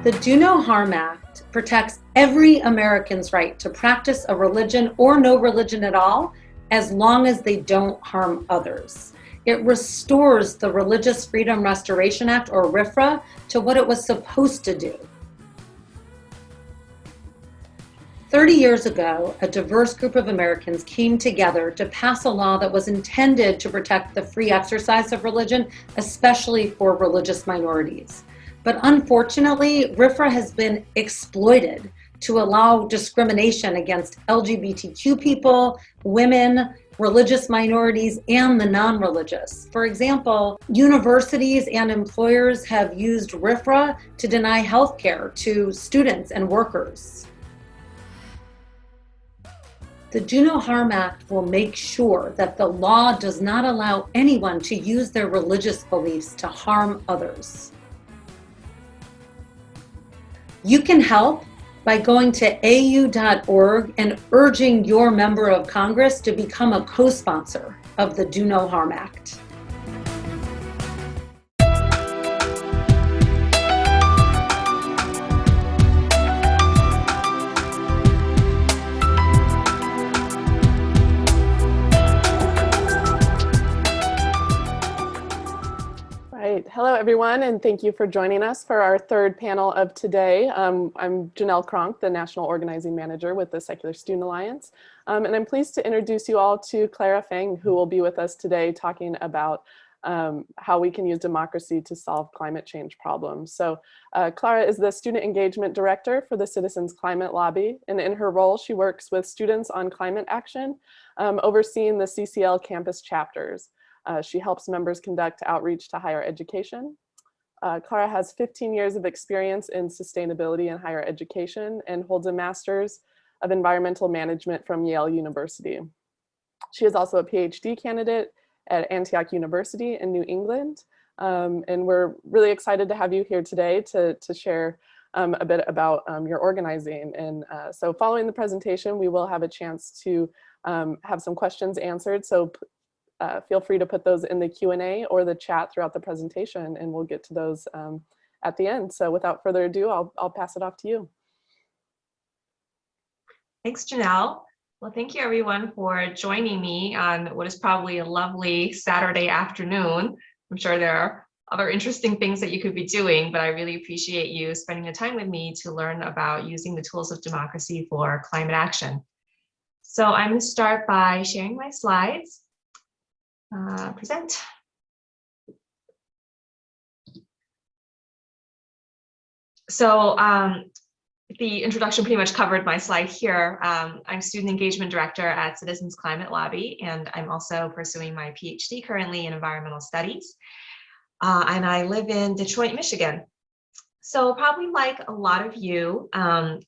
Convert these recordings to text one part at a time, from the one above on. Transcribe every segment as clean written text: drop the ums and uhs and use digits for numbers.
The Do No Harm Act protects every American's right to practice a religion or no religion at all, as long as they don't harm others. It restores the Religious Freedom Restoration Act, or RFRA, to what it was supposed to do. 30 years ago, a diverse group of Americans came together to pass a law that was intended to protect the free exercise of religion, especially for religious minorities. But unfortunately, RFRA has been exploited to allow discrimination against LGBTQ people, women, religious minorities, and the non-religious. For example, universities and employers have used RFRA to deny health care to students and workers. The Do No Harm Act will make sure that the law does not allow anyone to use their religious beliefs to harm others. You can help by going to au.org and urging your member of Congress to become a co-sponsor of the Do No Harm Act. Hello, everyone, and thank you for joining us for our third panel of today. I'm Janelle Kronk, the National Organizing Manager with the Secular Student Alliance, and I'm pleased to introduce you all to Clara Feng, who will be with us today talking about how we can use democracy to solve climate change problems. So Clara is the Student Engagement Director for the Citizens Climate Lobby, and in her role, she works with students on climate action, overseeing the CCL campus chapters. She helps members conduct outreach to higher education. Clara has 15 years of experience in sustainability in higher education and holds a master's of environmental management from Yale University. She is also a PhD candidate at Antioch University in New England. And we're really excited to have you here today to share a bit about your organizing. And so following the presentation, we will have a chance to have some questions answered. So feel free to put those in the Q&A or the chat throughout the presentation, and we'll get to those at the end. So without further ado, I'll pass it off to you. Thanks, Janelle. Well, thank you everyone for joining me on what is probably a lovely Saturday afternoon. I'm sure there are other interesting things that you could be doing, but I really appreciate you spending the time with me to learn about using the tools of democracy for climate action. So I'm going to start by sharing my slides. Present. So the introduction pretty much covered my slide here. I'm Student Engagement Director at Citizens Climate Lobby, and I'm also pursuing my PhD currently in Environmental Studies. And I live in Detroit, Michigan. So probably like a lot of you,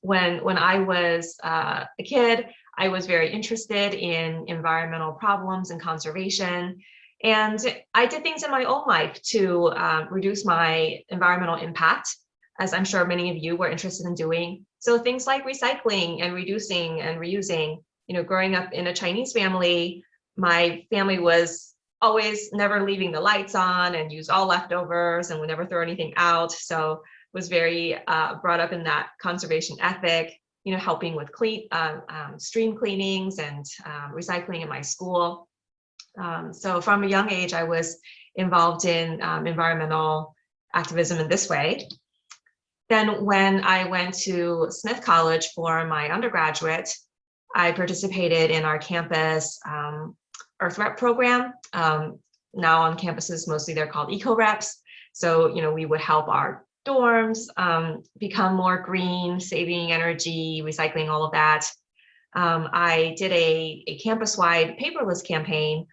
when I was a kid, I was very interested in environmental problems and conservation. And I did things in my own life to reduce my environmental impact, as I'm sure many of you were interested in doing. So things like recycling and reducing and reusing. You know, growing up in a Chinese family, my family was always never leaving the lights on and used all leftovers and would never throw anything out. So was very brought up in that conservation ethic. You know, helping with stream cleanings and recycling in my school. So from a young age, I was involved in environmental activism in this way. Then when I went to Smith College for my undergraduate, I participated in our campus Earth Rep program. Now on campuses, mostly they're called Eco Reps. So, you know, we would help our dorms become more green, saving energy, recycling, all of that. I did a campus-wide paperless campaign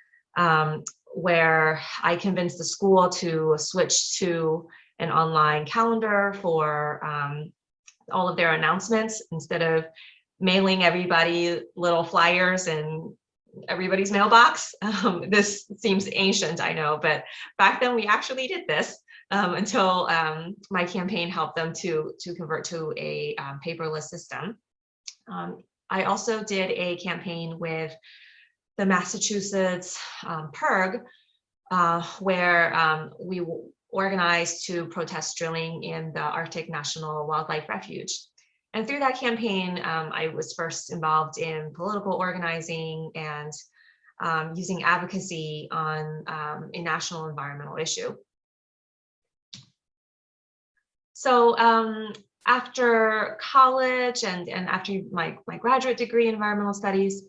where I convinced the school to switch to an online calendar for all of their announcements instead of mailing everybody little flyers in everybody's mailbox. This seems ancient, I know, but back then we actually did this. Until my campaign helped them to convert to a paperless system. I also did a campaign with the Massachusetts PIRG, where we organized to protest drilling in the Arctic National Wildlife Refuge. And through that campaign, I was first involved in political organizing and using advocacy on a national environmental issue. So after college and after my graduate degree in environmental studies,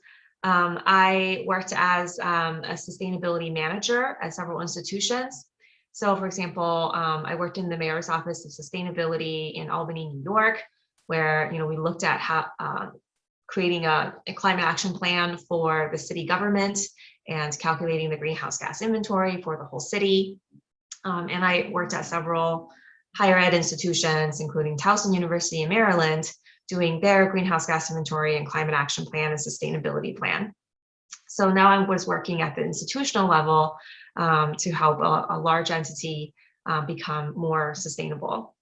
I worked as a sustainability manager at several institutions. So for example, I worked in the Mayor's Office of Sustainability in Albany, New York, where we looked at how creating a climate action plan for the city government and calculating the greenhouse gas inventory for the whole city. And I worked at several higher ed institutions, including Towson University in Maryland, doing their greenhouse gas inventory and climate action plan and sustainability plan. So now I was working at the institutional level to help a large entity become more sustainable.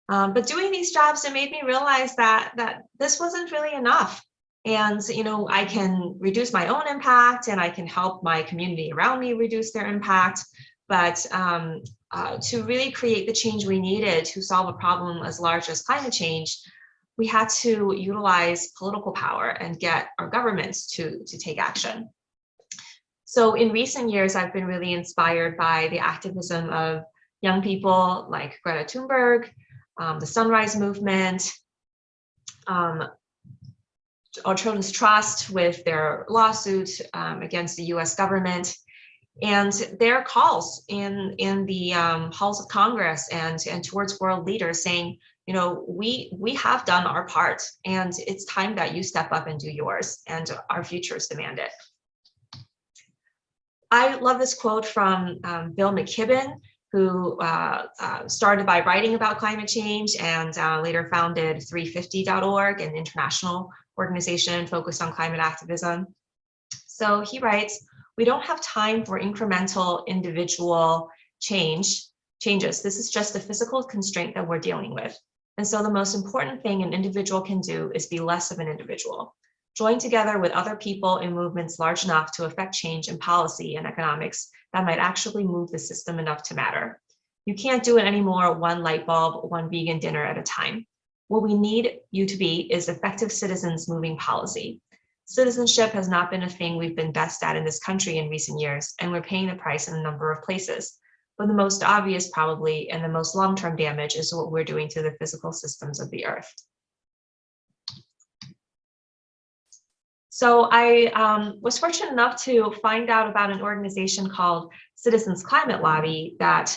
But doing these jobs, it made me realize that this wasn't really enough. And I can reduce my own impact and I can help my community around me reduce their impact. But to really create the change we needed to solve a problem as large as climate change, we had to utilize political power and get our governments to take action. So in recent years, I've been really inspired by the activism of young people like Greta Thunberg, the Sunrise Movement, Our Children's Trust with their lawsuit against the US government, and their calls in the halls of Congress and towards world leaders saying, we have done our part and it's time that you step up and do yours, and our futures demand it. I love this quote from Bill McKibben, who started by writing about climate change and later founded 350.org, an international organization focused on climate activism. So he writes, "We don't have time for incremental individual changes. This is just the physical constraint that we're dealing with. And so the most important thing an individual can do is be less of an individual. Join together with other people in movements large enough to affect change in policy and economics that might actually move the system enough to matter. You can't do it anymore one light bulb, one vegan dinner at a time. What we need you to be is effective citizens moving policy. Citizenship has not been a thing we've been best at in this country in recent years, and we're paying the price in a number of places. But the most obvious probably, and the most long-term damage, is what we're doing to the physical systems of the earth." So I was fortunate enough to find out about an organization called Citizens Climate Lobby that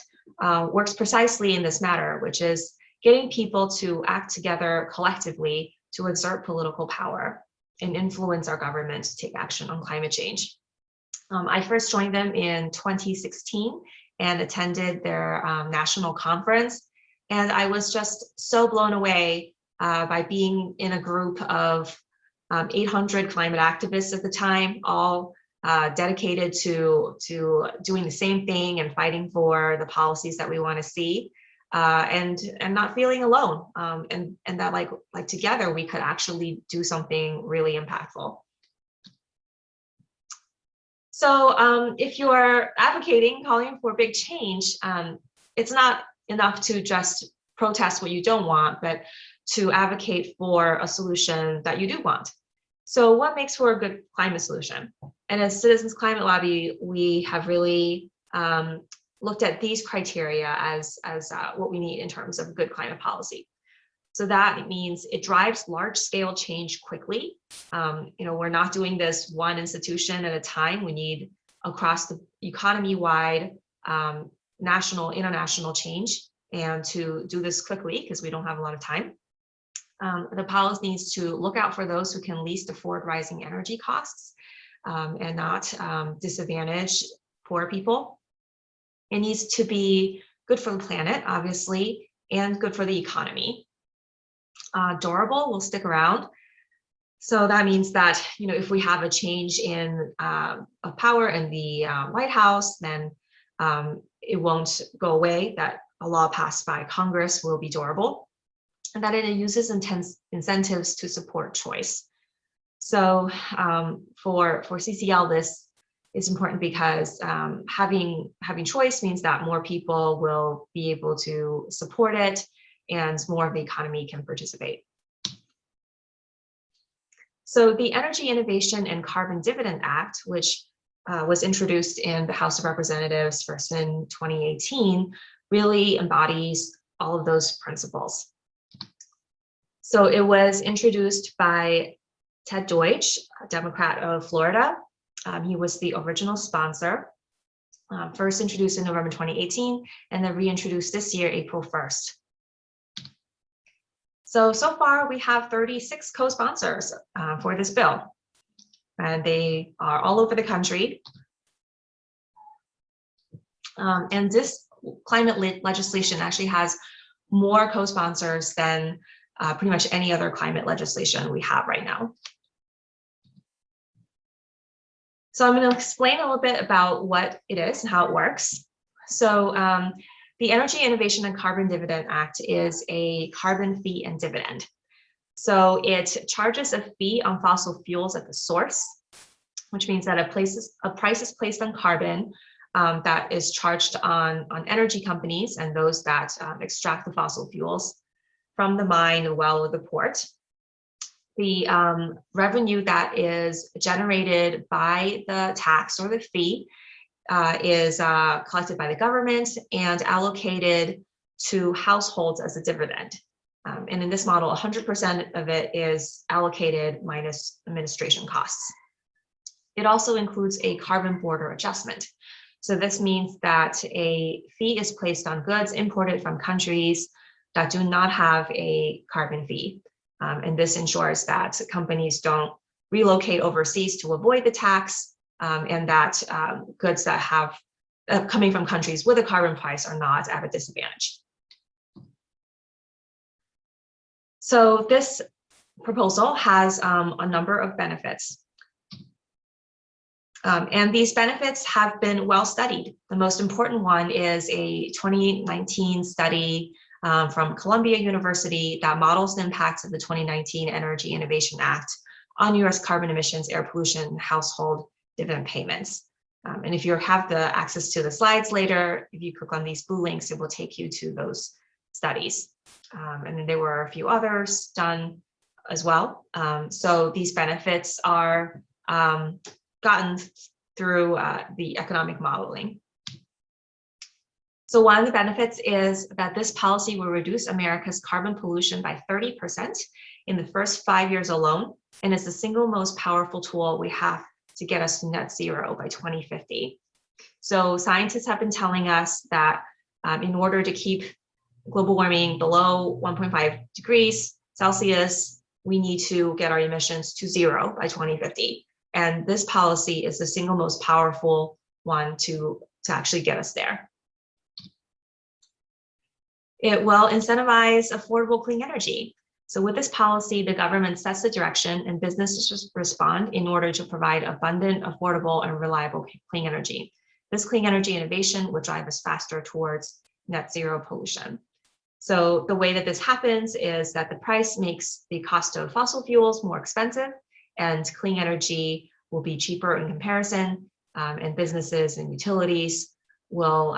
works precisely in this matter, which is getting people to act together collectively to exert political power and influence our government to take action on climate change. I first joined them in 2016 and attended their national conference. And I was just so blown away by being in a group of 800 climate activists at the time, all dedicated to doing the same thing and fighting for the policies that we want to see, and not feeling alone, and that like together we could actually do something really impactful. So if you're advocating, calling for big change, it's not enough to just protest what you don't want, but to advocate for a solution that you do want. So what makes for a good climate solution? And as Citizens Climate Lobby, we have really looked at these criteria as what we need in terms of good climate policy. So that means it drives large scale change quickly. We're not doing this one institution at a time. We need across the economy-wide national, international change, and to do this quickly because we don't have a lot of time. The policy needs to look out for those who can least afford rising energy costs and not disadvantage poor people. It needs to be good for the planet, obviously, and good for the economy. Durable will stick around. So that means that, if we have a change in of power in the White House, then it won't go away, that a law passed by Congress will be durable, and that it uses intense incentives to support choice. So for CCL, this is important because having choice means that more people will be able to support it and more of the economy can participate. So the Energy Innovation and Carbon Dividend Act, which was introduced in the House of Representatives first in 2018, really embodies all of those principles. So it was introduced by Ted Deutsch, a Democrat of Florida. He was the original sponsor, first introduced in November 2018, and then reintroduced this year, April 1st. So far we have 36 co-sponsors for this bill, and they are all over the country. And this climate legislation actually has more co-sponsors than pretty much any other climate legislation we have right now. So I'm going to explain a little bit about what it is and how it works. So the Energy Innovation and Carbon Dividend Act is a carbon fee and dividend. So it charges a fee on fossil fuels at the source, which means that a price is placed on carbon that is charged on energy companies and those that extract the fossil fuels from the mine, the well, or the port. The revenue that is generated by the tax or the fee is collected by the government and allocated to households as a dividend. And in this model, 100% of it is allocated minus administration costs. It also includes a carbon border adjustment. So this means that a fee is placed on goods imported from countries that do not have a carbon fee. And this ensures that companies don't relocate overseas to avoid the tax, and that goods that have coming from countries with a carbon price are not at a disadvantage. So this proposal has a number of benefits. And these benefits have been well studied. The most important one is a 2019 study from Columbia University that models the impacts of the 2019 Energy Innovation Act on US carbon emissions, air pollution, and household dividend payments. And if you have the access to the slides later, if you click on these blue links, it will take you to those studies. And then there were a few others done as well. So these benefits are gotten through the economic modeling. So one of the benefits is that this policy will reduce America's carbon pollution by 30% in the first 5 years alone, and is the single most powerful tool we have to get us to net zero by 2050. So scientists have been telling us that in order to keep global warming below 1.5 degrees Celsius, we need to get our emissions to zero by 2050. And this policy is the single most powerful one to actually get us there. It will incentivize affordable clean energy. So with this policy, the government sets the direction and businesses respond in order to provide abundant, affordable, and reliable clean energy. This clean energy innovation will drive us faster towards net zero pollution. So the way that this happens is that the price makes the cost of fossil fuels more expensive, and clean energy will be cheaper in comparison, and businesses and utilities will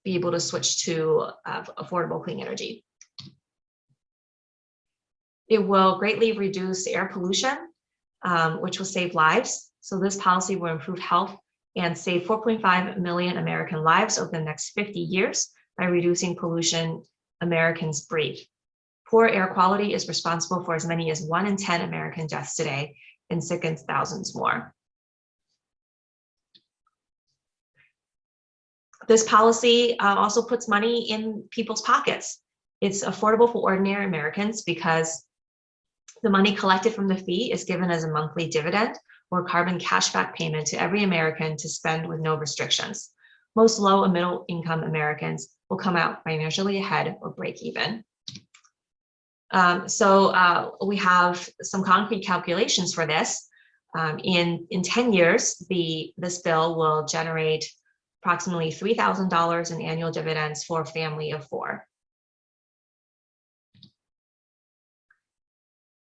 be able to switch to affordable clean energy. It will greatly reduce air pollution, which will save lives. So this policy will improve health and save 4.5 million American lives over the next 50 years by reducing pollution Americans breathe. Poor air quality is responsible for as many as 1 in 10 American deaths today and sickens thousands more. This policy also puts money in people's pockets. It's affordable for ordinary Americans because the money collected from the fee is given as a monthly dividend or carbon cashback payment to every American to spend with no restrictions. Most low and middle income Americans will come out financially ahead or break even. So we have some concrete calculations for this. In 10 years, this bill will generate approximately $3,000 in annual dividends for a family of 4.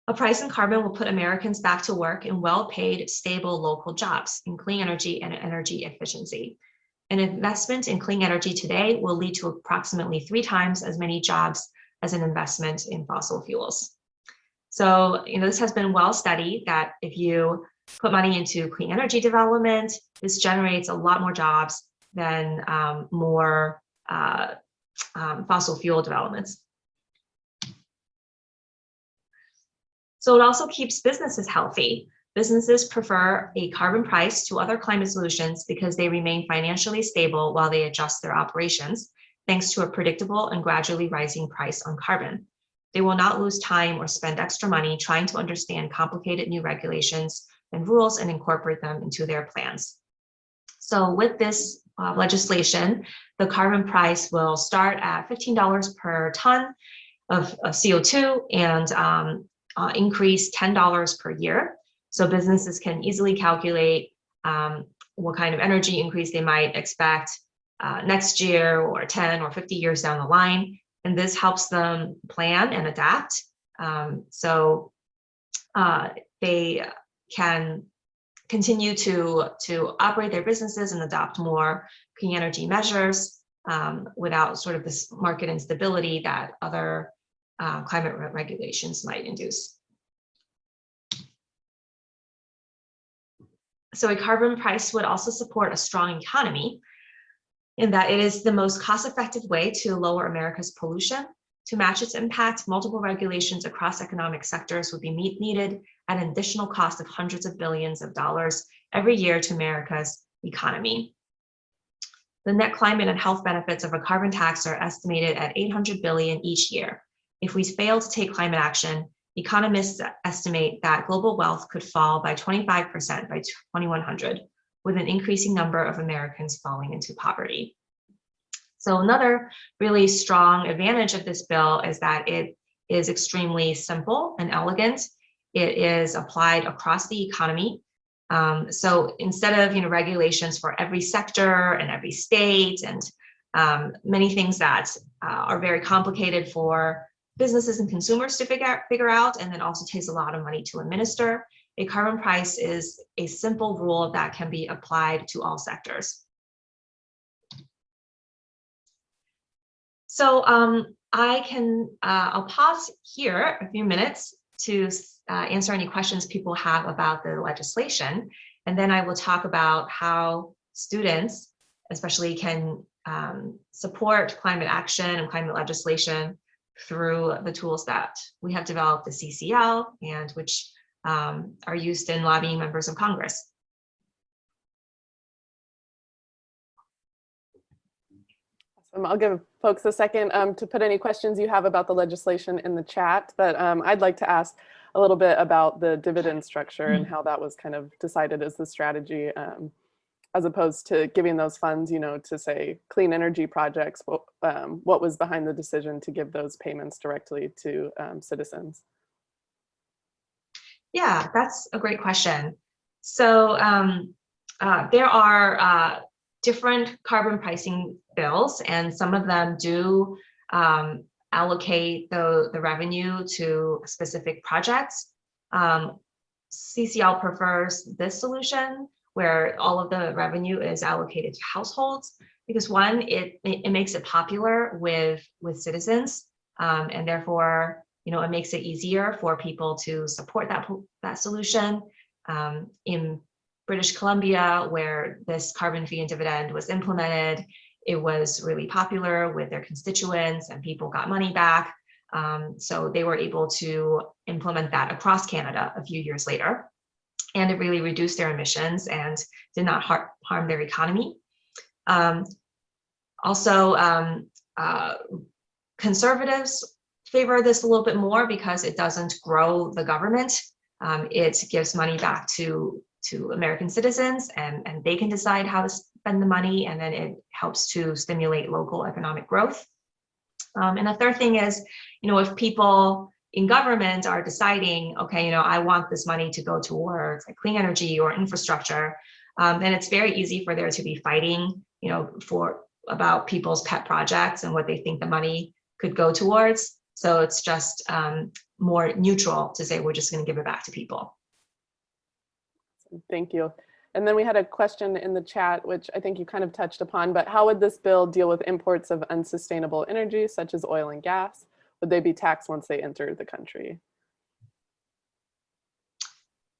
A price in carbon will put Americans back to work in well-paid, stable local jobs in clean energy and energy efficiency. An investment in clean energy today will lead to approximately 3 times as many jobs as an investment in fossil fuels. So, this has been well studied that if you put money into clean energy development, this generates a lot more jobs than more fossil fuel developments. So it also keeps businesses healthy. Businesses prefer a carbon price to other climate solutions because they remain financially stable while they adjust their operations, thanks to a predictable and gradually rising price on carbon. They will not lose time or spend extra money trying to understand complicated new regulations and rules and incorporate them into their plans. So with this legislation, the carbon price will start at $15 per ton of CO2 and increase $10 per year. So businesses can easily calculate what kind of energy increase they might expect next year or 10 or 50 years down the line. And this helps them plan and adapt. So they can continue to operate their businesses and adopt more clean energy measures without sort of this market instability that other climate regulations might induce. So a carbon price would also support a strong economy in that it is the most cost-effective way to lower America's pollution. To match its impact, multiple regulations across economic sectors would be needed at an additional cost of hundreds of billions of dollars every year to America's economy. The net climate and health benefits of a carbon tax are estimated at $800 billion each year. If we fail to take climate action, economists estimate that global wealth could fall by 25% by 2100, with an increasing number of Americans falling into poverty. So another really strong advantage of this bill is that it is extremely simple and elegant. It is applied across the economy. So instead of regulations for every sector and every state and many things that are very complicated for businesses and consumers to figure out, and then also takes a lot of money to administer, a carbon price is a simple rule that can be applied to all sectors. So I'll pause here a few minutes to answer any questions people have about the legislation, and then I will talk about how students especially can support climate action and climate legislation through the tools that we have developed, the CCL, and which are used in lobbying members of Congress. Awesome. I'll give folks a second to put any questions you have about the legislation in the chat, but I'd like to ask a little bit about the dividend structure and how that was kind of decided as the strategy, as opposed to giving those funds, to say clean energy projects. What was behind the decision to give those payments directly to citizens? Yeah, that's a great question. So there are different carbon pricing bills, and some of them do allocate the revenue to specific projects. CCL prefers this solution where all of the revenue is allocated to households, because one, it makes it popular with citizens, and therefore, it makes it easier for people to support that solution. In British Columbia, where this carbon fee and dividend was implemented, it was really popular with their constituents and people got money back. So they were able to implement that across Canada a few years later. And it really reduced their emissions and did not harm their economy. Also, conservatives favor this a little bit more because it doesn't grow the government. It gives money back to American citizens, and they can decide how to spend the money, and then it helps to stimulate local economic growth. And the third thing is, if people in government are deciding, okay, I want this money to go towards like clean energy or infrastructure, then it's very easy for there to be fighting, about people's pet projects and what they think the money could go towards. So it's just more neutral to say we're just going to give it back to people. Thank you. And then we had a question in the chat, which I think you kind of touched upon, but how would this bill deal with imports of unsustainable energy, such as oil and gas? Would they be taxed once they enter the country?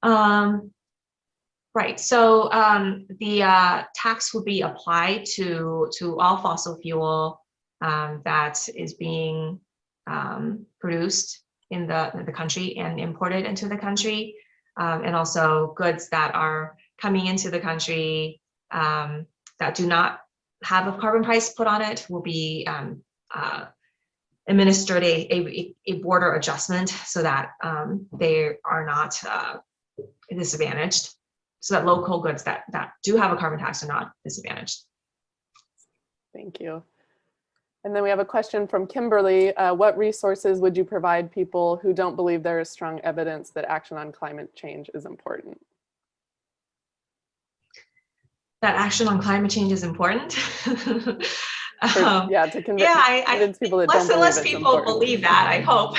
Right. So the tax would be applied to all fossil fuel that is being produced in the country and imported into the country, and also goods that are coming into the country that do not have a carbon price put on it will be administered a border adjustment so that they are not disadvantaged, so that local goods that do have a carbon tax are not disadvantaged. Thank you. And then we have a question from Kimberly. What resources would you provide people who don't believe there is strong evidence that action on climate change is important? That action on climate change is important. Yeah, to convince people that less don't and less believe people important. believe that, I hope.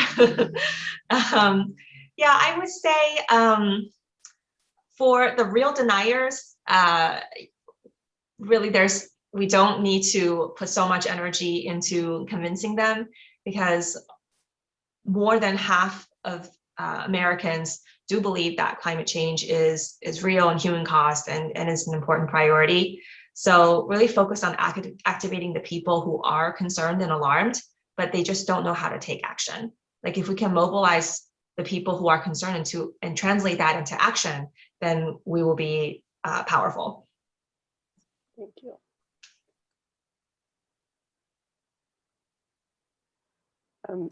Yeah, I would say for the real deniers, really we don't need to put so much energy into convincing them, because more than half of Americans do believe that climate change is real and human caused and is an important priority. So really focus on activating the people who are concerned and alarmed, but they just don't know how to take action. Like if we can mobilize the people who are concerned and translate that into action, then we will be powerful. Thank you.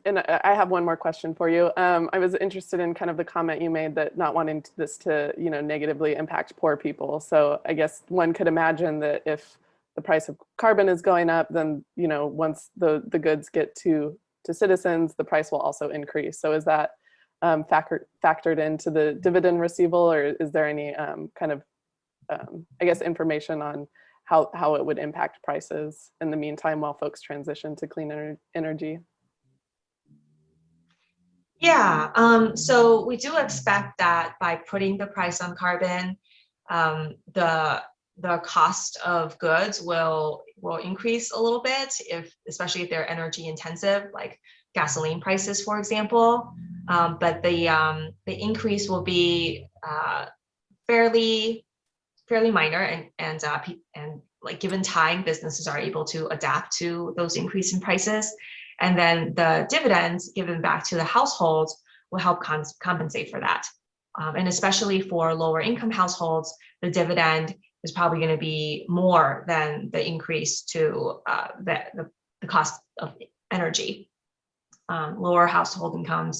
And I have one more question for you. I was interested in kind of the comment you made that not wanting this to, negatively impact poor people. So I guess one could imagine that if the price of carbon is going up, then, once the goods get to citizens, the price will also increase. So is that factored into the dividend receivable, or is there any kind of, I guess, information on how it would impact prices in the meantime while folks transition to clean energy? Yeah, so we do expect that by putting the price on carbon, the cost of goods will increase a little bit, especially if they're energy intensive, like gasoline prices, for example. But the increase will be fairly minor, and like given time, businesses are able to adapt to those increase in prices. And then the dividends given back to the households will help compensate for that. And especially for lower income households, the dividend is probably going to be more than the increase to the cost of energy. Lower income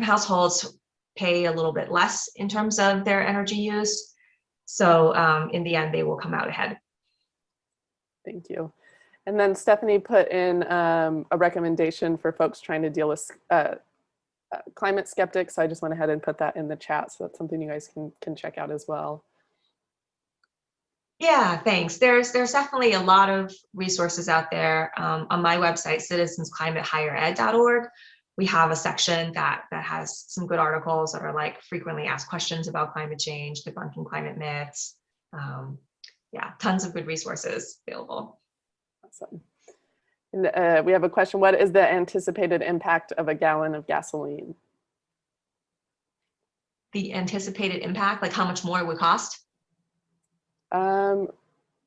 households pay a little bit less in terms of their energy use. So in the end, they will come out ahead. Thank you. And then Stephanie put in a recommendation for folks trying to deal with climate skeptics. So I just went ahead and put that in the chat. So that's something you guys can check out as well. Yeah, thanks. There's definitely a lot of resources out there. On my website, citizensclimatehighered.org, we have a section that has some good articles that are like frequently asked questions about climate change, debunking climate myths. Yeah, tons of good resources available. Awesome. And we have a question. What is the anticipated impact of a gallon of gasoline? The anticipated impact, like how much more it would cost?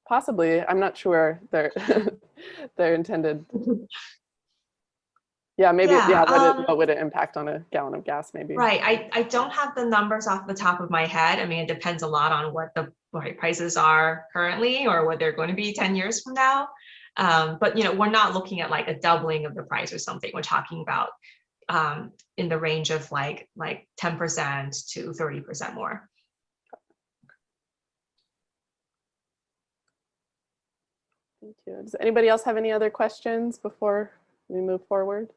Possibly. I'm not sure they're intended. Yeah, maybe. Yeah, what would it impact on a gallon of gas? Maybe. Right. I don't have the numbers off the top of my head. I mean, it depends a lot on what the prices are currently or what they're going to be 10 years from now. But we're not looking at like a doubling of the price or something. We're talking about in the range of like 10% to 30% more. Thank you. Does anybody else have any other questions before we move forward?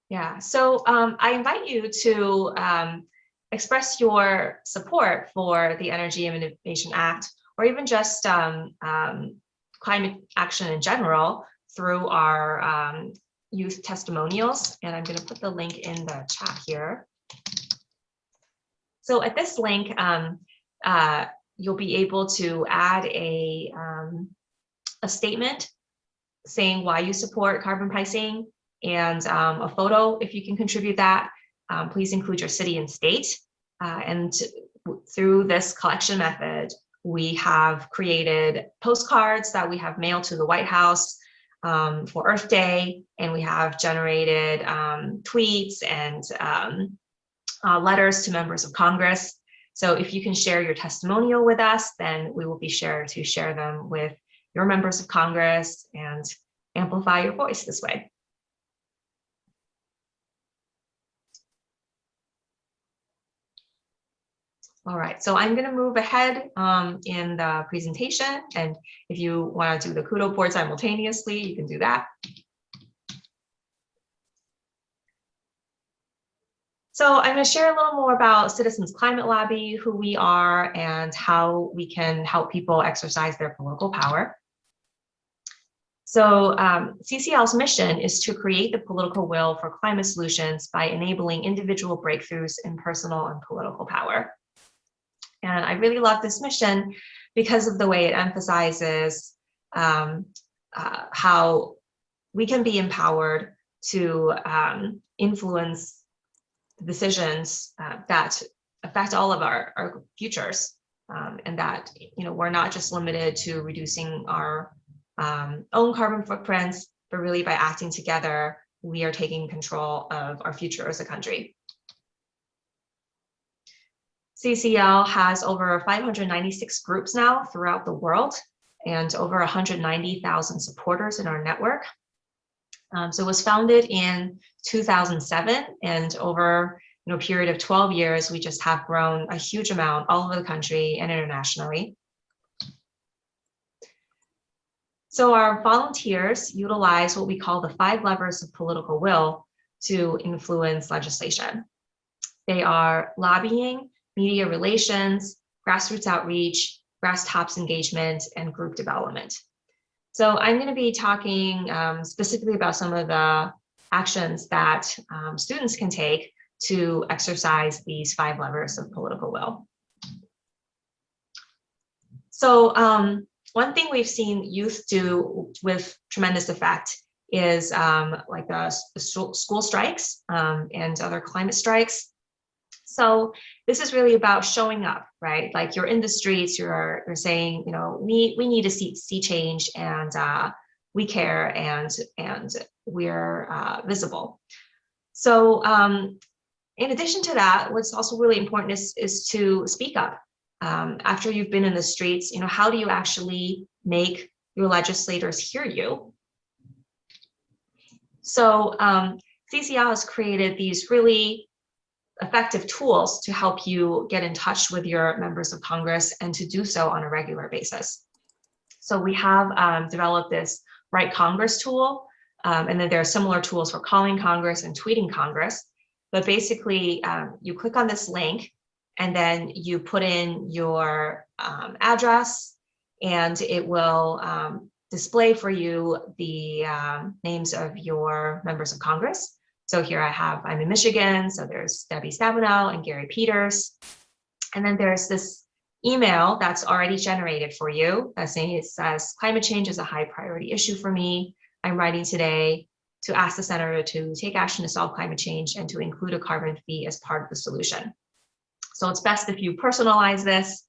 Yeah, so I invite you to express your support for the Energy and Innovation Act, or even just climate action in general, through our youth testimonials. And I'm going to put the link in the chat here. So at this link, you'll be able to add a statement saying why you support carbon pricing, and a photo if you can contribute that. Please include your city and state. And through this collection method, we have created postcards that we have mailed to the White House for Earth Day, and we have generated tweets and letters to members of Congress. So if you can share your testimonial with us, then we will be sure to share them with your members of Congress and amplify your voice this way. All right, so I'm going to move ahead in the presentation, and if you want to do the Kudo board simultaneously, you can do that. So I'm going to share a little more about Citizens Climate Lobby, who we are, and how we can help people exercise their political power. So CCL's mission is to create the political will for climate solutions by enabling individual breakthroughs in personal and political power. And I really love this mission because of the way it emphasizes how we can be empowered to influence decisions that affect all of our futures, and that we're not just limited to reducing our own carbon footprints, but really by acting together, we are taking control of our future as a country. CCL has over 596 groups now throughout the world and over 190,000 supporters in our network. So it was founded in 2007, and over a period of 12 years, we just have grown a huge amount all over the country and internationally. So our volunteers utilize what we call the 5 levers of political will to influence legislation. They are lobbying, media relations, grassroots outreach, grass tops engagement, and group development. So I'm going to be talking specifically about some of the actions that students can take to exercise these 5 levers of political will. So one thing we've seen youth do with tremendous effect is like the school strikes and other climate strikes. So this is really about showing up, right? Like you're in the streets, you're saying, we need to see change, and we care, and we're visible. So in addition to that, what's also really important is to speak up. After you've been in the streets, how do you actually make your legislators hear you? So CCL has created these really effective tools to help you get in touch with your members of Congress, and to do so on a regular basis. So we have developed this Write Congress tool, and then there are similar tools for calling Congress and tweeting Congress. But basically, you click on this link, and then you put in your address, and it will display for you the names of your members of Congress. So here I'm in Michigan, so there's Debbie Stabenow and Gary Peters. And then there's this email that's already generated for you that's saying, it says, climate change is a high priority issue for me. I'm writing today to ask the senator to take action to solve climate change and to include a carbon fee as part of the solution. So it's best if you personalize this,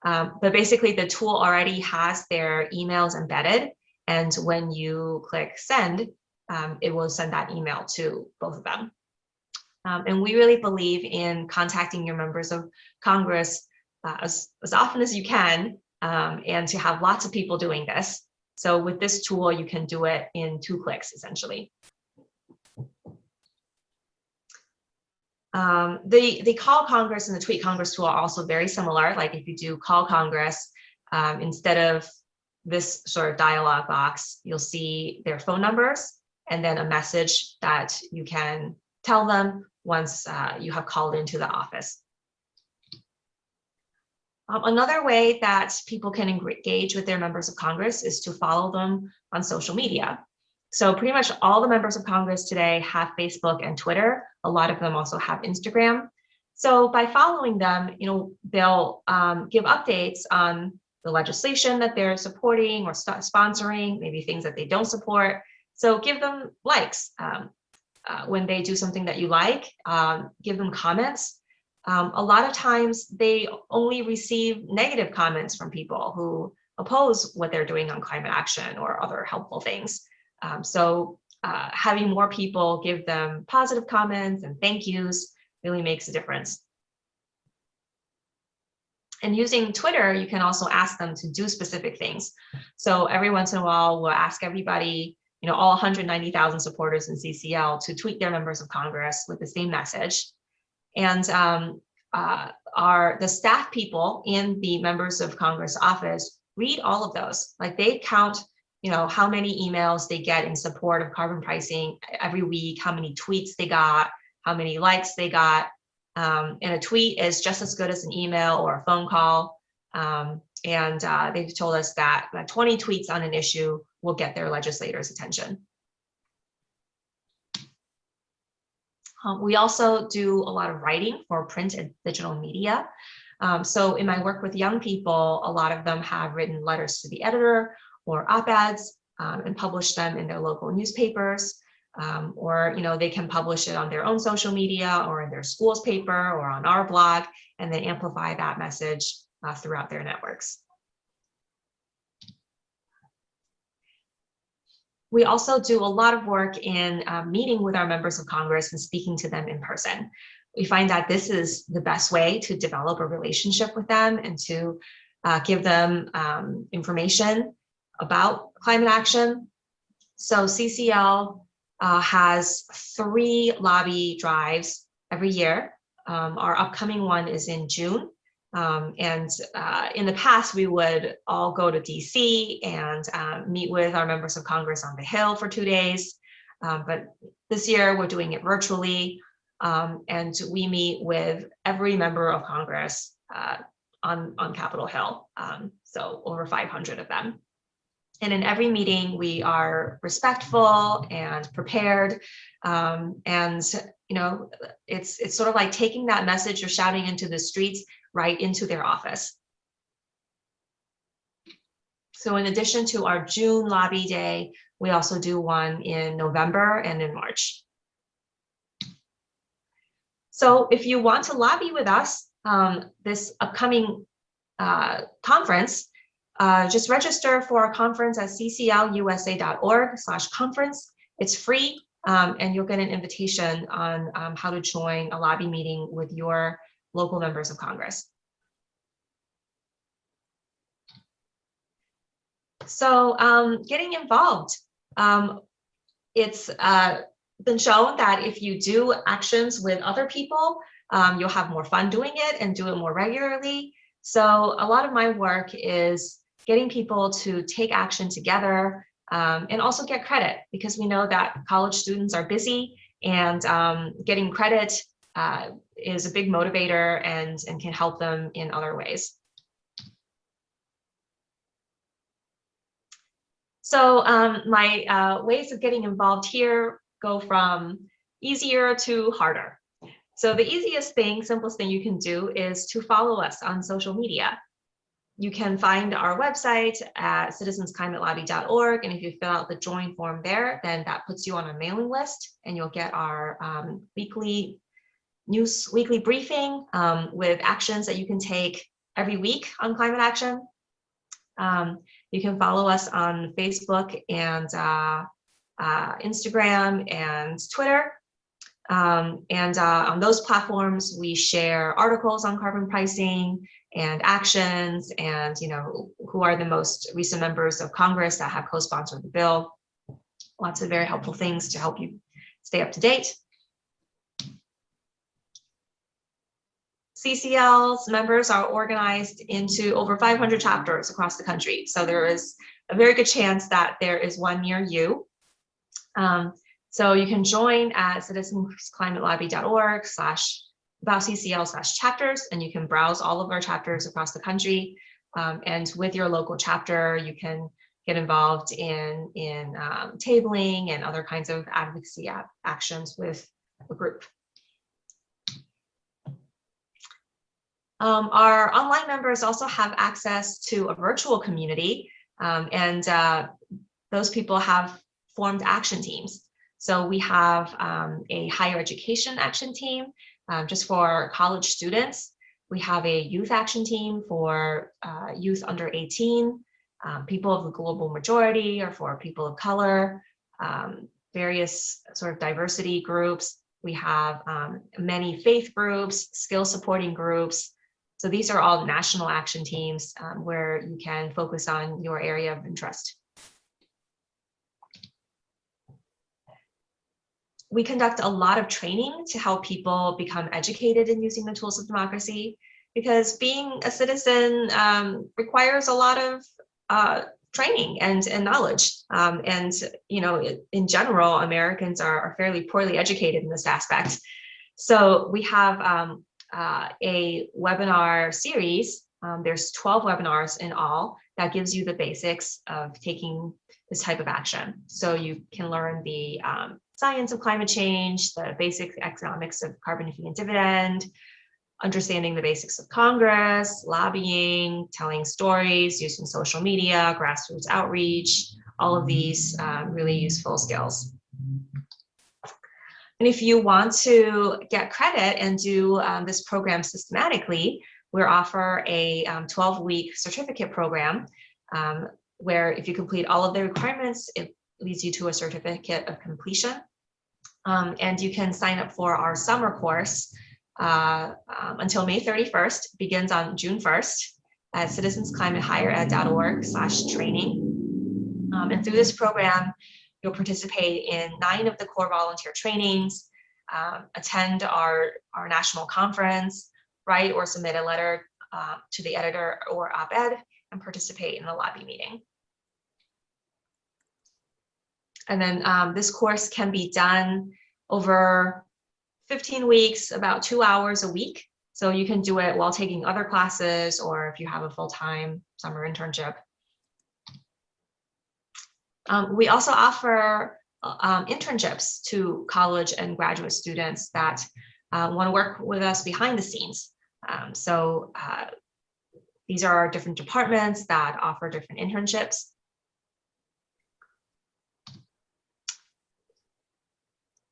but basically the tool already has their emails embedded. And when you click send, it will send that email to both of them. And we really believe in contacting your members of Congress as often as you can, and to have lots of people doing this. So with this tool, you can do it in 2 clicks, essentially. The Call Congress and the Tweet Congress tool are also very similar. Like if you do Call Congress, instead of this sort of dialog box, you'll see their phone numbers, and then a message that you can tell them once you have called into the office. Another way that people can engage with their members of Congress is to follow them on social media. So pretty much all the members of Congress today have Facebook and Twitter. A lot of them also have Instagram. So by following them, they'll give updates on the legislation that they're supporting or sponsoring, maybe things that they don't support. So give them likes when they do something that you like, give them comments. A lot of times they only receive negative comments from people who oppose what they're doing on climate action or other helpful things. So having more people give them positive comments and thank yous really makes a difference. And using Twitter, you can also ask them to do specific things. So every once in a while, we'll ask everybody, all 190,000 supporters in CCL to tweet their members of Congress with the same message. And the staff people in the members of Congress office read all of those. Like they count, how many emails they get in support of carbon pricing every week, how many tweets they got, how many likes they got. And a tweet is just as good as an email or a phone call. And they've told us that 20 tweets on an issue will get their legislators' attention. We also do a lot of writing for print and digital media. So in my work with young people, a lot of them have written letters to the editor or op-eds and published them in their local newspapers. Or they can publish it on their own social media or in their school's paper or on our blog, and then amplify that message throughout their networks. We also do a lot of work in meeting with our members of Congress and speaking to them in person. We find that this is the best way to develop a relationship with them and to give them information about climate action. So CCL has 3 lobby drives every year. Our upcoming one is in June. And in the past, we would all go to DC and meet with our members of Congress on the Hill for 2 days. But this year we're doing it virtually. And we meet with every member of Congress on Capitol Hill. So over 500 of them. And in every meeting, we are respectful and prepared. And it's sort of like taking that message you're shouting into the streets right into their office. So in addition to our June lobby day, we also do one in November and in March. So if you want to lobby with us this upcoming conference, just register for our conference at cclusa.org/conference. It's free, and you'll get an invitation on how to join a lobby meeting with your local members of Congress. So getting involved. It's been shown that if you do actions with other people, you'll have more fun doing it and do it more regularly. So a lot of my work is getting people to take action together and also get credit, because we know that college students are busy, and getting credit is a big motivator and can help them in other ways. So my ways of getting involved here go from easier to harder. So the easiest thing, simplest thing you can do is to follow us on social media. You can find our website at citizensclimatelobby.org, and if you fill out the join form there, then that puts you on a mailing list, and you'll get our weekly briefing with actions that you can take every week on climate action. You can follow us on Facebook and Instagram and Twitter. And on those platforms, we share articles on carbon pricing and actions, and who are the most recent members of Congress that have co-sponsored the bill. Lots of very helpful things to help you stay up to date. CCL's members are organized into over 500 chapters across the country. So there is a very good chance that there is one near you. So you can join at citizensclimatelobby.org/about-CCL/chapters, and you can browse all of our chapters across the country. And with your local chapter, you can get involved in tabling and other kinds of advocacy actions with a group. Our online members also have access to a virtual community, and those people have formed action teams. So we have a higher education action team just for college students. We have a youth action team for youth under 18, people of the global majority, or for people of color, various sort of diversity groups. We have many faith groups, skill supporting groups. So these are all national action teams where you can focus on your area of interest. We conduct a lot of training to help people become educated in using the tools of democracy, because being a citizen requires a lot of training and knowledge. And you know, in general, Americans are fairly poorly educated in this aspect. So we have a webinar series. There's 12 webinars in all that gives you the basics of taking this type of action. So you can learn the science of climate change, the basic economics of carbon fee and dividend, understanding the basics of Congress, lobbying, telling stories, using social media, grassroots outreach, all of these really useful skills. And if you want to get credit and do this program systematically, we offer a 12-week certificate program where if you complete all of the requirements, it leads you to a certificate of completion. And you can sign up for our summer course until May 31st, begins on June 1st at citizensclimatehighered.org/training. And through this program, you'll participate in 9 of the core volunteer trainings, attend our national conference, write or submit a letter to the editor or op-ed, and participate in the lobby meeting. And then this course can be done over 15 weeks, about 2 hours a week. So you can do it while taking other classes, or if you have a full-time summer internship. We also offer internships to college and graduate students that want to work with us behind the scenes. These are our different departments that offer different internships.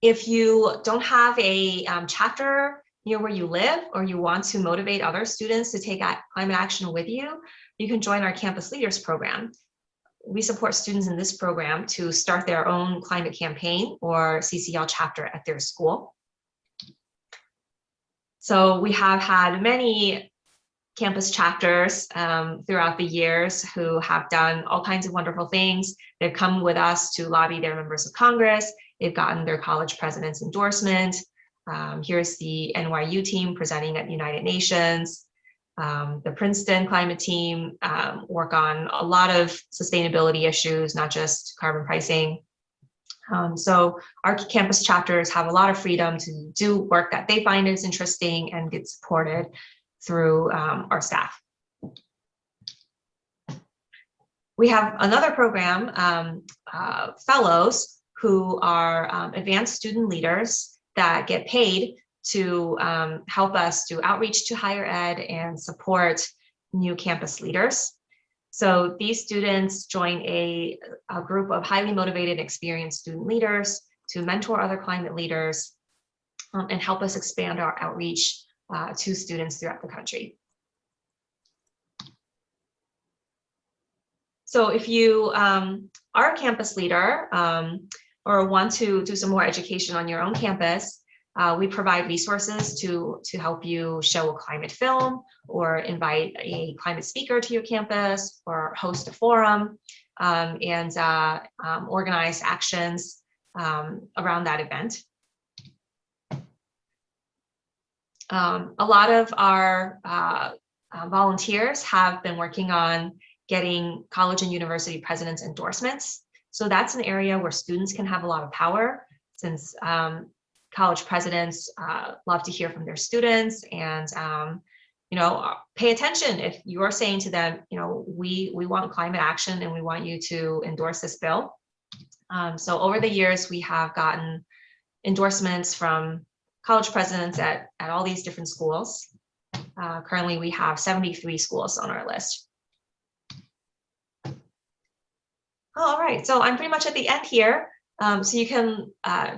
If you don't have a chapter near where you live, or you want to motivate other students to take climate action with you, you can join our Campus Leaders program. We support students in this program to start their own climate campaign or CCL chapter at their school. So we have had many campus chapters throughout the years who have done all kinds of wonderful things. They've come with us to lobby their members of Congress. They've gotten their college president's endorsement. Here's the NYU team presenting at the United Nations. The Princeton climate team work on a lot of sustainability issues, not just carbon pricing. So our campus chapters have a lot of freedom to do work that they find is interesting and get supported through our staff. We have another program, fellows, who are advanced student leaders that get paid to help us do outreach to higher ed and support new campus leaders. So these students join a group of highly motivated, experienced student leaders to mentor other climate leaders and help us expand our outreach to students throughout the country. So if you are a campus leader or want to do some more education on your own campus, we provide resources to help you show a climate film, or invite a climate speaker to your campus, or host a forum, and organize actions around that event. A lot of our volunteers have been working on getting college and university presidents' endorsements. So that's an area where students can have a lot of power, since college presidents love to hear from their students, and pay attention if you're saying to them, we want climate action and we want you to endorse this bill. So over the years, we have gotten endorsements from college presidents at all these different schools. Currently, we have 73 schools on our list. All right, so I'm pretty much at the end here. So you can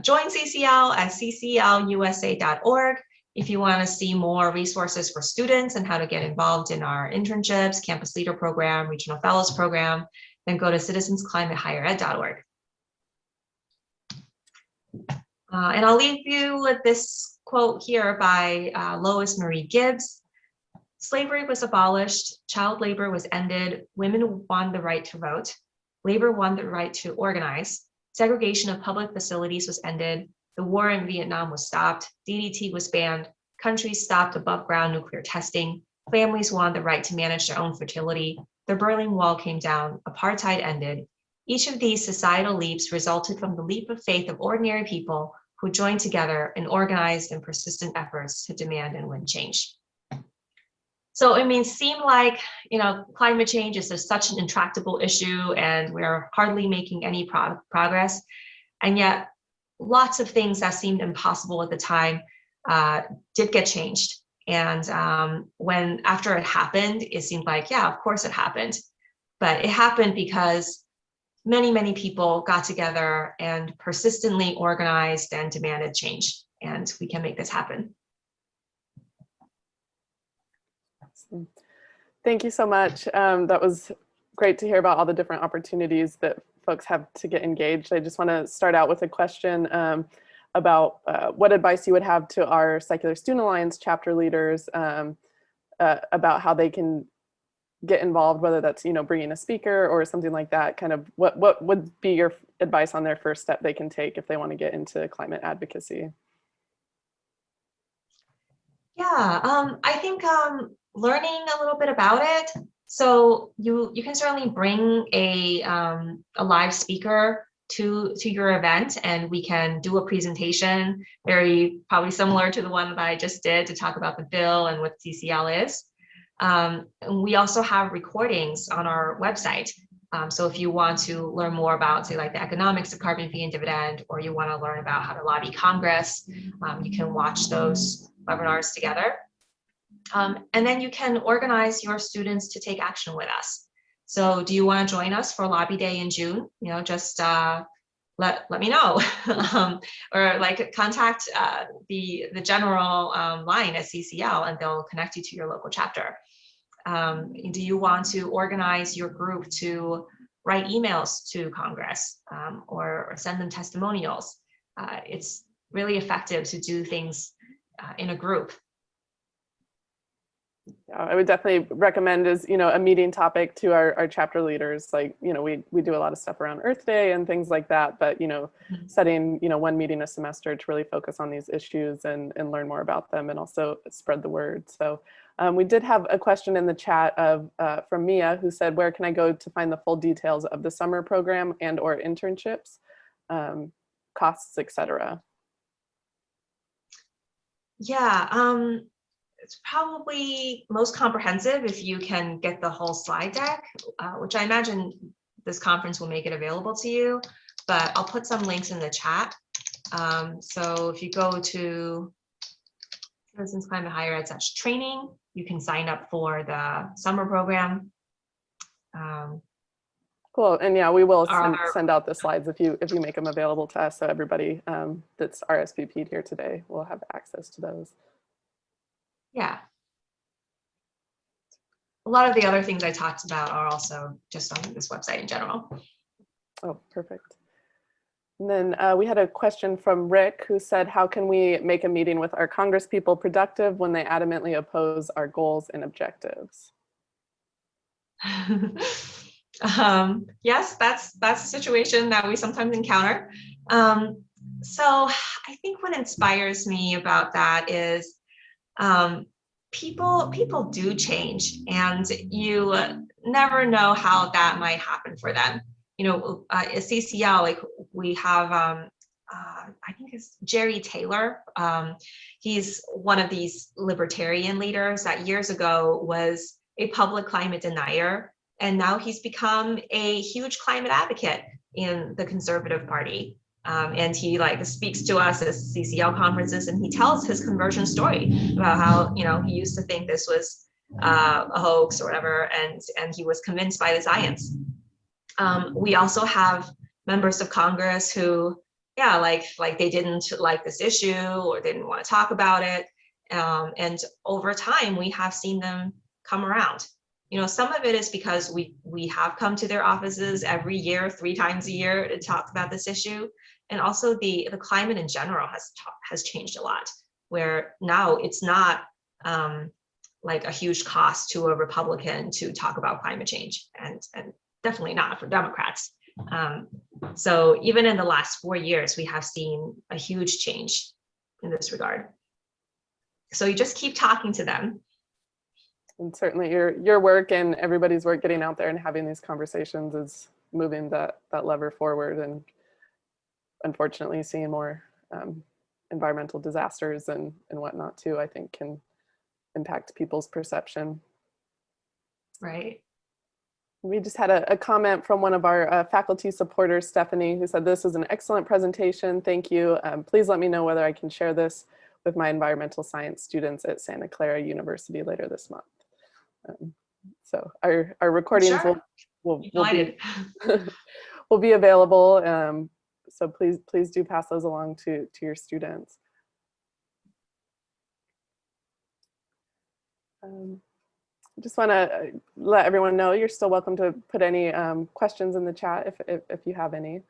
join CCL at cclusa.org. If you want to see more resources for students and how to get involved in our internships, campus leader program, regional fellows program, then go to citizensclimatehighered.org. And I'll leave you with this quote here by Lois Marie Gibbs. Slavery was abolished, child labor was ended, women won the right to vote, labor won the right to organize, segregation of public facilities was ended, the war in Vietnam was stopped, DDT was banned, countries stopped above ground nuclear testing, families won the right to manage their own fertility, the Berlin Wall came down, apartheid ended. Each of these societal leaps resulted from the leap of faith of ordinary people who joined together in organized and persistent efforts to demand and win change. So it seemed like, climate change is such an intractable issue and we're hardly making any progress. And yet lots of things that seemed impossible at the time did get changed. And when after it happened, it seemed like, yeah, of course it happened. But it happened because many, many people got together and persistently organized and demanded change. And we can make this happen. Thank you so much. That was great to hear about all the different opportunities that folks have to get engaged. I just want to start out with a question about what advice you would have to our Secular Student Alliance chapter leaders about how they can get involved, whether that's, bringing a speaker or something like that. Kind of what would be your advice on their first step they can take if they want to get into climate advocacy? Yeah, I think learning a little bit about it. So you can certainly bring a live speaker to your event, and we can do a presentation probably similar to the one that I just did to talk about the bill and what CCL is. We also have recordings on our website. So if you want to learn more about, say, like the economics of carbon fee and dividend, or you want to learn about how to lobby Congress, you can watch those webinars together. And then you can organize your students to take action with us. So do you want to join us for Lobby Day in June? Just let me know. Or like contact the general line at CCL and they'll connect you to your local chapter. Do you want to organize your group to write emails to Congress or send them testimonials? It's really effective to do things in a group. I would definitely recommend as, a meeting topic to our chapter leaders. Like, we do a lot of stuff around Earth Day and things like that, but, setting, one meeting a semester to really focus on these issues and learn more about them and also spread the word. So we did have a question in the chat from Mia, who said, where can I go to find the full details of the summer program and or internships, costs, etc.? Yeah, it's probably most comprehensive if you can get the whole slide deck, which I imagine this conference will make it available to you, but I'll put some links in the chat. So if you go to Citizens Climate Higher Ed /training, you can sign up for the summer program. Cool, and yeah, we will send out the slides if you make them available to us, so everybody that's RSVP'd here today will have access to those. Yeah. A lot of the other things I talked about are also just on this website in general. Oh, perfect. And then we had a question from Rick who said, how can we make a meeting with our Congress people productive when they adamantly oppose our goals and objectives? Yes, that's a situation that we sometimes encounter. So I think what inspires me about that is people do change, and you never know how that might happen for them. At CCL, like we have, I think is Jerry Taylor. He's one of these libertarian leaders that years ago was a public climate denier, and now he's become a huge climate advocate in the Conservative Party. And he like speaks to us at CCL conferences, and he tells his conversion story about how, you know, he used to think this was a hoax or whatever, and he was convinced by the science. We also have members of Congress who, yeah, like they didn't like this issue or they didn't want to talk about it. And over time, we have seen them come around. You know, some of it is because we have come to their offices every year, 3 times a year, to talk about this issue. And also the climate in general has changed a lot, where now it's not like a huge cost to a Republican to talk about climate change, and definitely not for Democrats. So even in the last 4 years, we have seen a huge change in this regard. So you just keep talking to them. And certainly your work and everybody's work getting out there and having these conversations is moving that lever forward, and unfortunately seeing more environmental disasters and whatnot too, I think can impact people's perception. Right. We just had a comment from one of our faculty supporters, Stephanie, who said, "This was an excellent presentation. Thank you. Please let me know whether I can share this with my environmental science students at Santa Clara University later this month." So our recordings Sure. will be available. So please do pass those along to your students. Just want to let everyone know you're still welcome to put any questions in the chat if you have any.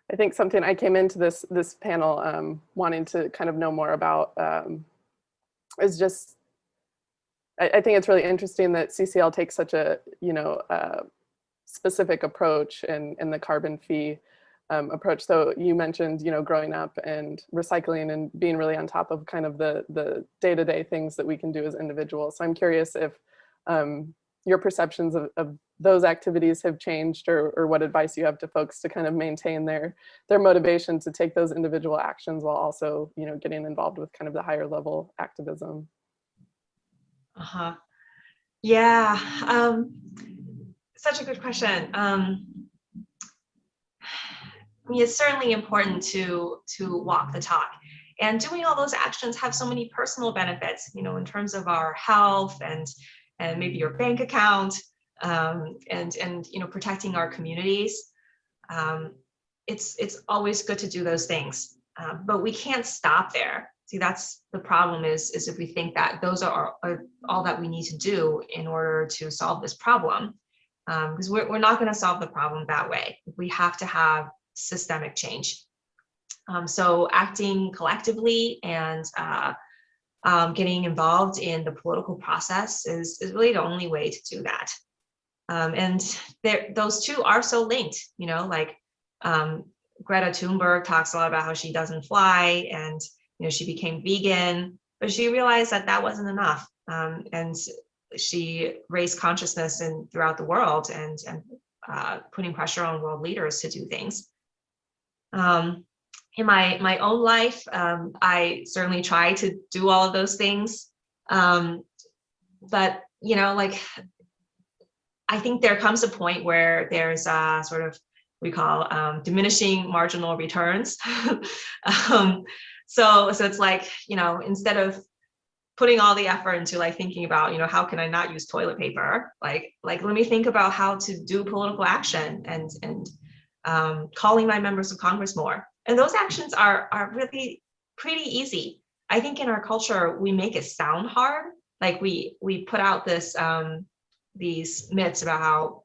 I think something I came into this panel wanting to kind of know more about is just, I think it's really interesting that CCL takes such a, you know, specific approach in the carbon fee approach. So you mentioned, you know, growing up and recycling and being really on top of kind of the day-to-day things that we can do as individuals. So I'm curious if your perceptions of those activities have changed, or what advice you have to folks to kind of maintain their motivation to take those individual actions while also, you know, getting involved with kind of the higher level activism. Yeah, such a good question. I mean, it's certainly important to walk the talk, and doing all those actions have so many personal benefits, you know, in terms of our health and maybe your bank account, and you know, protecting our communities. It's always good to do those things, but we can't stop there. See, that's the problem is if we think that those are all that we need to do in order to solve this problem, because we're not going to solve the problem that way. We have to have systemic change. So acting collectively and getting involved in the political process is really the only way to do that. And those two are so linked, you know, like Greta Thunberg talks a lot about how she doesn't fly, and, you know, she became vegan, but she realized that that wasn't enough. And she raised consciousness throughout the world and putting pressure on world leaders to do things. In my own life, I certainly try to do all of those things. But, you know, like, I think there comes a point where there's a sort of, we call diminishing marginal returns. So it's like, you know, instead of putting all the effort into like thinking about, you know, how can I not use toilet paper? Like let me think about how to do political action and calling my members of Congress more. And those actions are really pretty easy. I think in our culture, we make it sound hard. Like we put out this these myths about how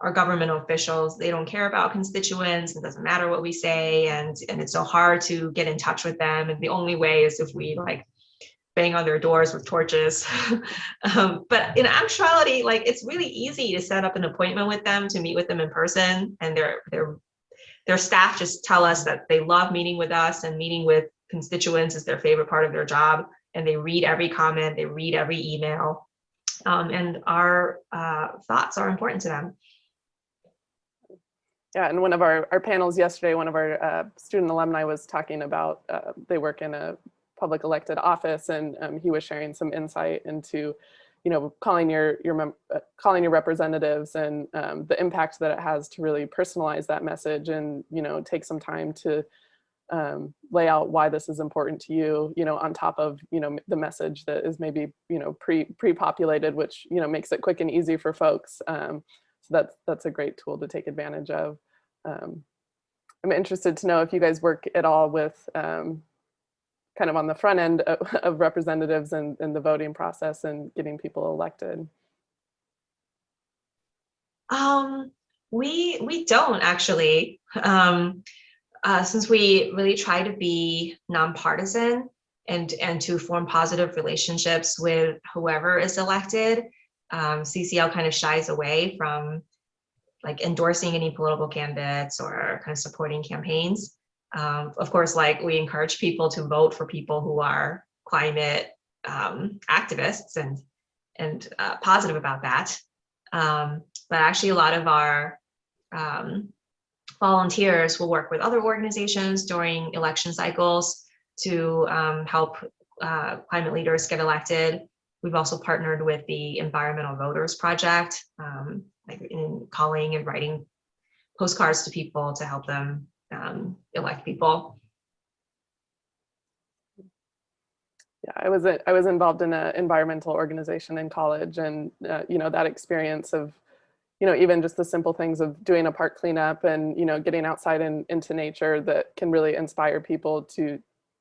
our government officials, they don't care about constituents. It doesn't matter what we say, and it's so hard to get in touch with them. And the only way is if we like bang on their doors with torches. But in actuality, like it's really easy to set up an appointment with them, to meet with them in person, and their staff just tell us that they love meeting with us, and meeting with constituents is their favorite part of their job. And they read every comment, they read every email, and our thoughts are important to them. Yeah, and one of our panels yesterday, one of our student alumni was talking about, they work in a public elected office, and he was sharing some insight into, calling your representatives, and the impact that it has to really personalize that message, and take some time to lay out why this is important to you, on top of the message that is maybe pre-populated, which makes it quick and easy for folks. So that's a great tool to take advantage of. I'm interested to know if you guys work at all with kind of on the front end of representatives and the voting process and getting people elected. We don't actually, since we really try to be nonpartisan and to form positive relationships with whoever is elected. CCL kind of shies away from like endorsing any political candidates or kind of supporting campaigns. Of course, like we encourage people to vote for people who are climate activists and positive about that. But actually a lot of our volunteers will work with other organizations during election cycles to help climate leaders get elected. We've also partnered with the Environmental Voters Project, like in calling and writing postcards to people to help them elect people. Yeah, I was involved in an environmental organization in college, and that experience of even just the simple things of doing a park cleanup and getting outside and into nature, that can really inspire people to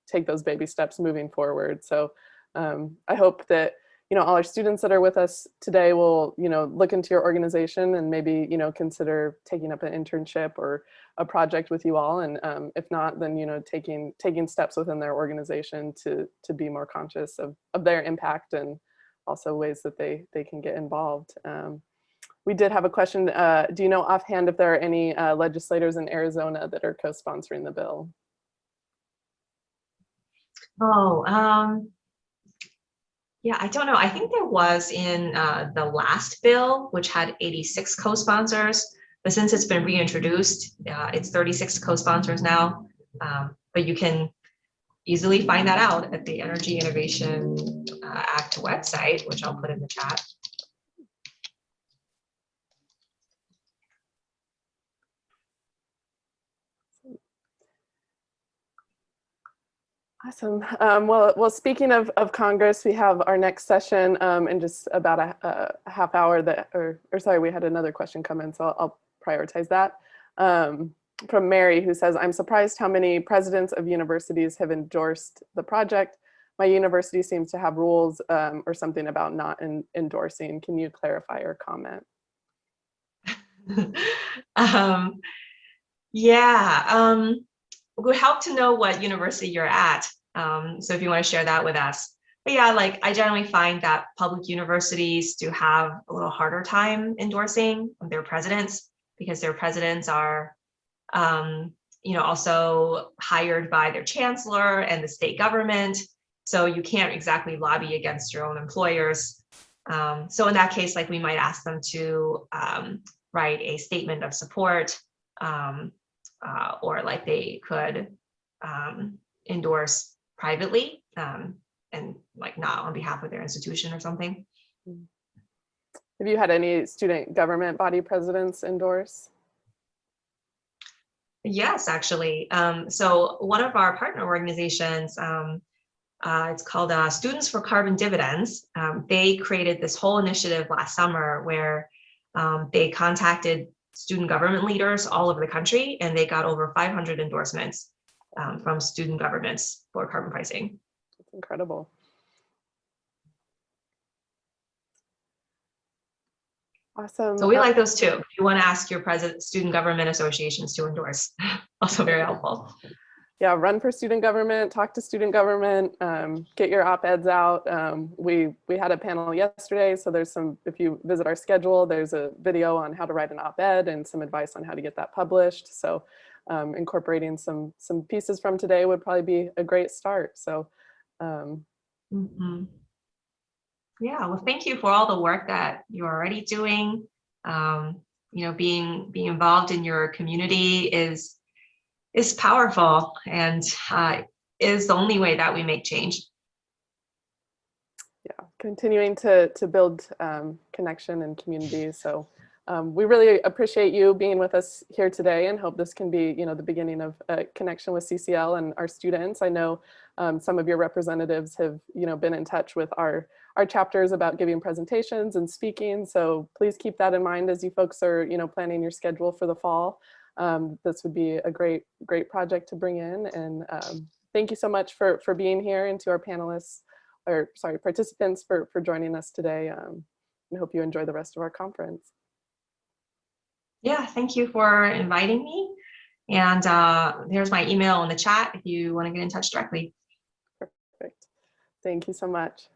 take those baby steps moving forward. So I hope that all our students that are with us today will look into your organization and maybe consider taking up an internship or a project with you all, and if not, then taking steps within their organization to be more conscious of their impact, and also ways that they can get involved. We did have a question. Do you know offhand if there are any legislators in Arizona that are co-sponsoring the bill? Yeah, I don't know. I think there was in the last bill, which had 86 co-sponsors, but since it's been reintroduced, it's 36 co-sponsors now. But you can easily find that out at the Energy Innovation Act website, which I'll put in the chat. Awesome. Well, speaking of Congress, we have our next session in just about a half hour. Sorry, we had another question come in, so I'll prioritize that. From Mary, who says, "I'm surprised how many presidents of universities have endorsed the project. My university seems to have rules or something about not endorsing. Can you clarify or comment?" Yeah. It would help to know what university you're at. So if you want to share that with us. But yeah, like I generally find that public universities do have a little harder time endorsing their presidents, because their presidents are, also hired by their chancellor and the state government. So you can't exactly lobby against your own employers. So in that case, like we might ask them to write a statement of support, or like they could endorse privately and like not on behalf of their institution or something. Have you had any student government body presidents endorse? Yes, actually. So one of our partner organizations, it's called Students for Carbon Dividends. They created this whole initiative last summer where they contacted student government leaders all over the country, and they got over 500 endorsements from student governments for carbon pricing. That's incredible. Awesome. So we like those too. If you want to ask your student government associations to endorse, also very helpful. Yeah, run for student government, talk to student government, get your op-eds out. We had a panel yesterday, so there's some, if you visit our schedule, there's a video on how to write an op-ed and some advice on how to get that published. So incorporating some pieces from today would probably be a great start. So Mhm. Yeah, well, thank you for all the work that you're already doing. You know, being involved in your community is powerful and is the only way that we make change. yeah, continuing to build connection and community. So we really appreciate you being with us here today, and hope this can be, you know, the beginning of a connection with CCL and our students. I know some of your representatives have, you know, been in touch with our chapters about giving presentations and speaking. So please keep that in mind as you folks are, you know, planning your schedule for the fall. This would be a great project to bring in. And thank you so much for being here, and to our panelists, or sorry, participants for joining us today. I hope you enjoy the rest of our conference. Yeah, thank you for inviting me. And there's my email in the chat if you want to get in touch directly. Perfect. Thank you so much.